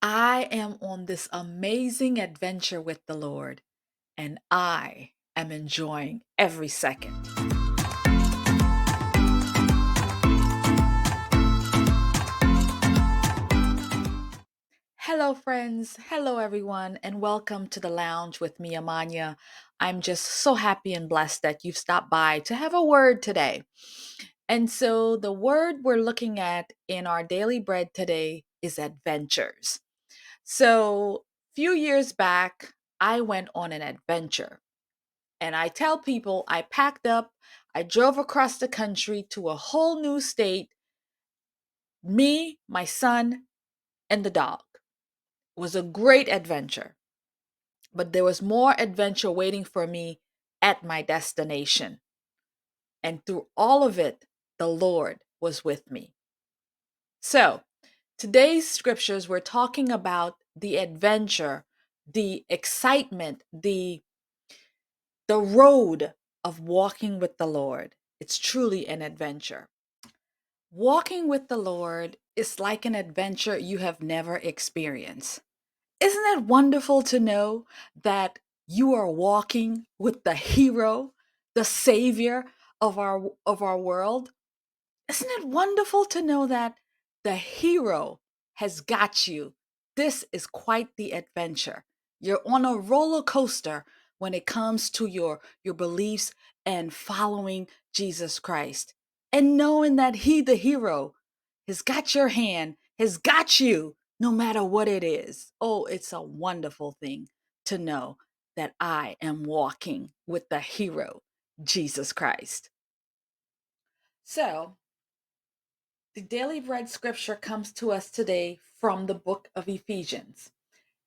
I am on this amazing adventure with the Lord, and I am enjoying every second. Hello, friends. Hello, everyone, and welcome to the lounge with me, Amanya. I'm just so happy and blessed that you've stopped by to have a word today. And so, the word we're looking at in our daily bread today is adventures. So, few years back, I went on an adventure. And I tell people I packed up, I drove across the country to a whole new state, me, my son, and the dog. It was a great adventure, but there was more adventure waiting for me at my destination. And through all of it, the Lord was with me. So, today's scriptures, we're talking about the adventure, the excitement, the road of walking with the Lord. It's truly an adventure. Walking with the Lord is like an adventure you have never experienced. Isn't it wonderful to know that you are walking with the hero, the savior of our world? Isn't it wonderful to know that the hero has got you? This is quite the adventure. You're on a roller coaster when it comes to your beliefs and following Jesus Christ. And knowing that he, the hero, has got your hand, has got you no matter what it is. Oh, it's a wonderful thing to know that I am walking with the hero, Jesus Christ. So, the daily bread scripture comes to us today from the book of Ephesians,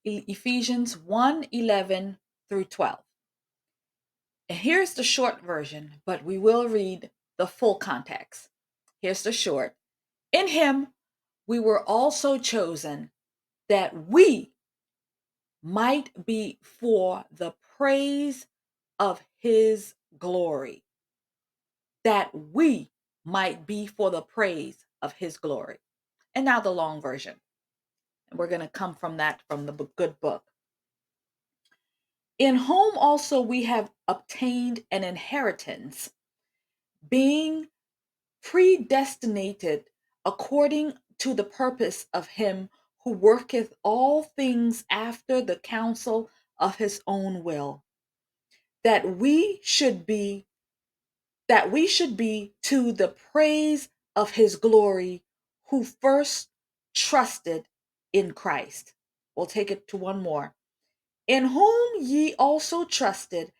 Ephesians 1:11 through 12. And here's the short version, but we will read the full context. Here's the short. In him we were also chosen that we might be for the praise of his glory. That we might be for the praise of his glory. And now the long version. And we're going to come from that from the good book. In whom also we have obtained an inheritance, being predestinated according to the purpose of him who worketh all things after the counsel of his own will, that we should be to the praise of his glory, who first trusted in Christ. We'll take it to one more. In whom ye also trusted,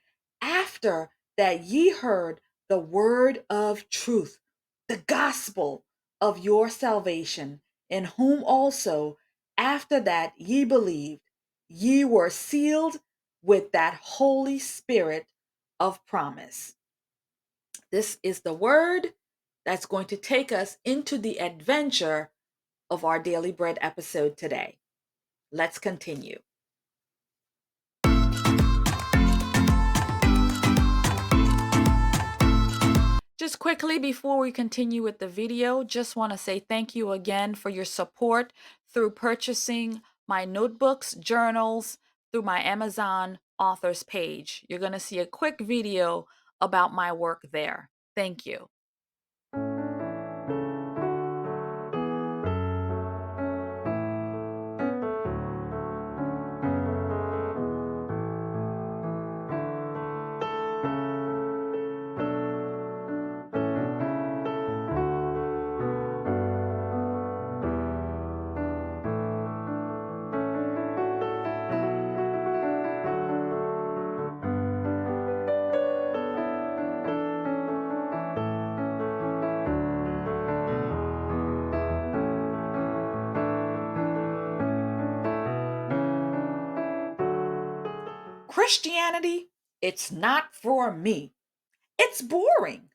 after that ye heard the word of truth, the gospel of your salvation, in whom also, after that ye believed, ye were sealed with that Holy Spirit of promise. This is the word that's going to take us into the adventure of our Daily Bread episode today. Let's continue. Just quickly before we continue with the video, just want to say thank you again for your support through purchasing my notebooks, journals, through my Amazon authors page. You're going to see a quick video about my work there. Thank you. Christianity, it's not for me. It's boring.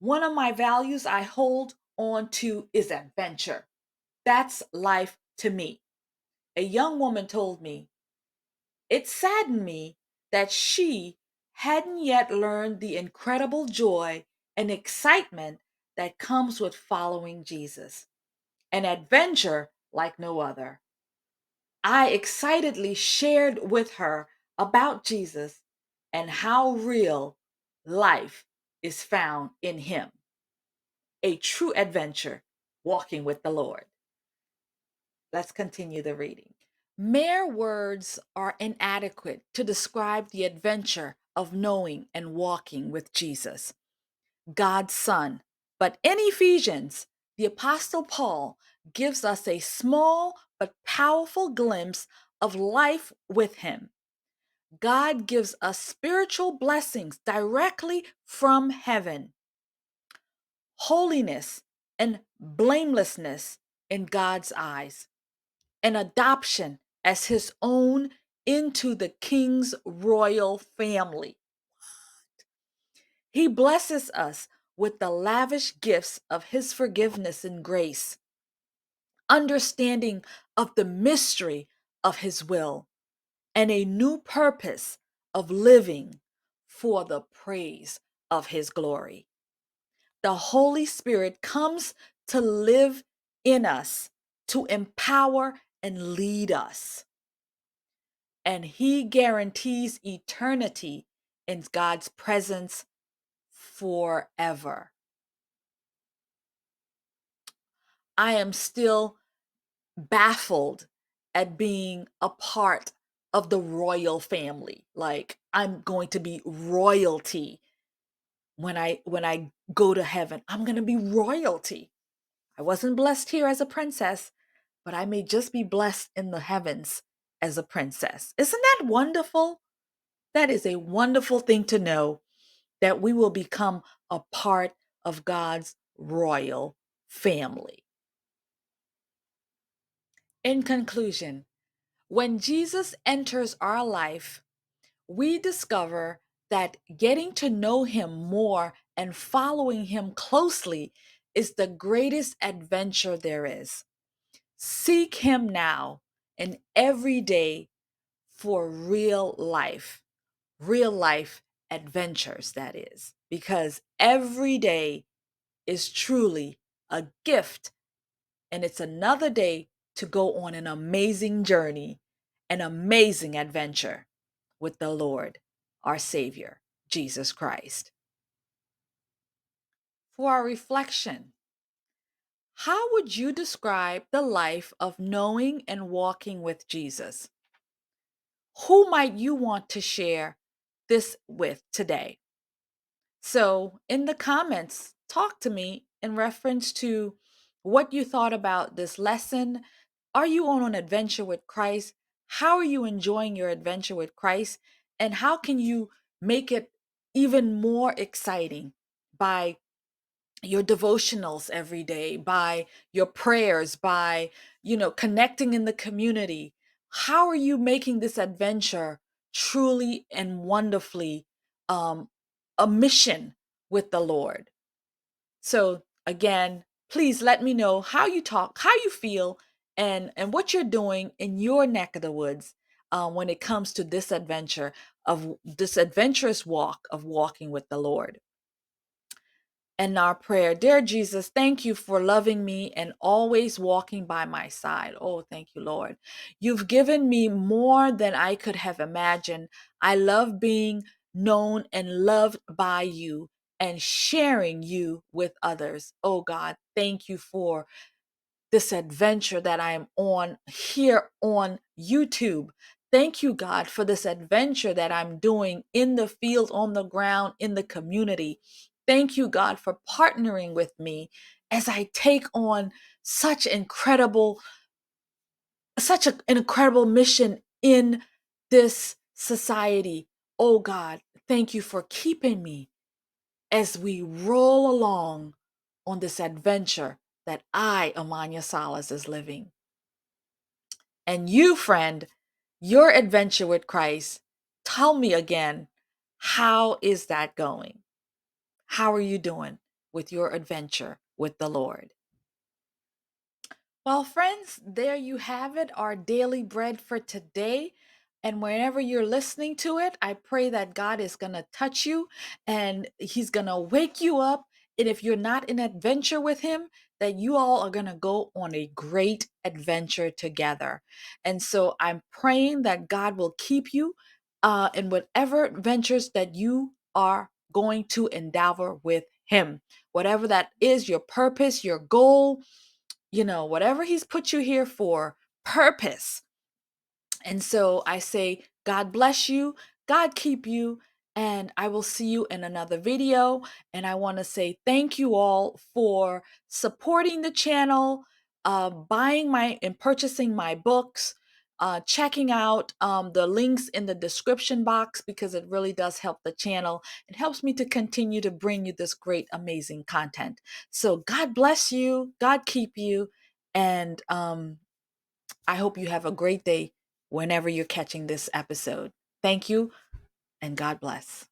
One of my values I hold on to is adventure. That's life to me. A young woman told me, it saddened me that she hadn't yet learned the incredible joy and excitement that comes with following Jesus, an adventure like no other. I excitedly shared with her about Jesus and how real life is found in Him, a true adventure walking with the Lord. Let's continue the reading. Mere words are inadequate to describe the adventure of knowing and walking with Jesus, God's Son. But in Ephesians, the Apostle Paul gives us a small but powerful glimpse of life with Him. God gives us spiritual blessings directly from heaven, holiness and blamelessness in God's eyes, and adoption as His own into the King's royal family. He blesses us with the lavish gifts of His forgiveness and grace, understanding of the mystery of His will, and a new purpose of living for the praise of His glory. The Holy Spirit comes to live in us, to empower and lead us. And He guarantees eternity in God's presence forever. I am still baffled at being a part of the royal family. Like, I'm going to be royalty when I go to heaven. I'm going to be royalty. I wasn't blessed here as a princess, but I may just be blessed in the heavens as a princess. Isn't that wonderful? That is a wonderful thing to know, that we will become a part of God's royal family. In conclusion, when Jesus enters our life, we discover that getting to know Him more and following Him closely is the greatest adventure there is. Seek Him now and every day for real life adventures, that is, because every day is truly a gift, and it's another day to go on an amazing journey, an amazing adventure with the Lord, our Savior, Jesus Christ. For our reflection, how would you describe the life of knowing and walking with Jesus? Who might you want to share this with today? So, in the comments, talk to me in reference to what you thought about this lesson. Are you on an adventure with Christ? How are you enjoying your adventure with Christ? And how can you make it even more exciting by your devotionals every day, by your prayers, by, connecting in the community? How are you making this adventure truly and wonderfully um, a mission with the Lord? So again, please let me know how you talk, how you feel, and what you're doing in your neck of the woods when it comes to this adventure, of this adventurous walk of walking with the Lord. And our prayer: Dear Jesus, thank you for loving me and always walking by my side. Oh, thank you, Lord. You've given me more than I could have imagined. I love being known and loved by you and sharing you with others. Oh, God, thank you for this adventure that I am on here on YouTube. Thank you, God, for this adventure that I'm doing in the field, on the ground, in the community. Thank you, God, for partnering with me as I take on such an incredible mission in this society. Oh, God, thank you for keeping me as we roll along on this adventure that I, Amanya Salas, is living. And you, friend, your adventure with Christ, tell me again, how is that going? How are you doing with your adventure with the Lord? Well, friends, there you have it, our daily bread for today. And whenever you're listening to it, I pray that God is going to touch you and He's going to wake you up. And if you're not in adventure with Him, that you all are going to go on a great adventure together. And so I'm praying that God will keep you in whatever ventures that you are going to endeavor with Him. Whatever that is, your purpose, your goal, whatever He's put you here for, purpose. And so I say, God bless you, God keep you, and I will see you in another video. And I want to say thank you all for supporting the channel, buying my and purchasing my books, checking out the links in the description box because it really does help the channel. It helps me to continue to bring you this great, amazing content. So God bless you, God keep you, and I hope you have a great day whenever you're catching this episode. Thank you, and God bless.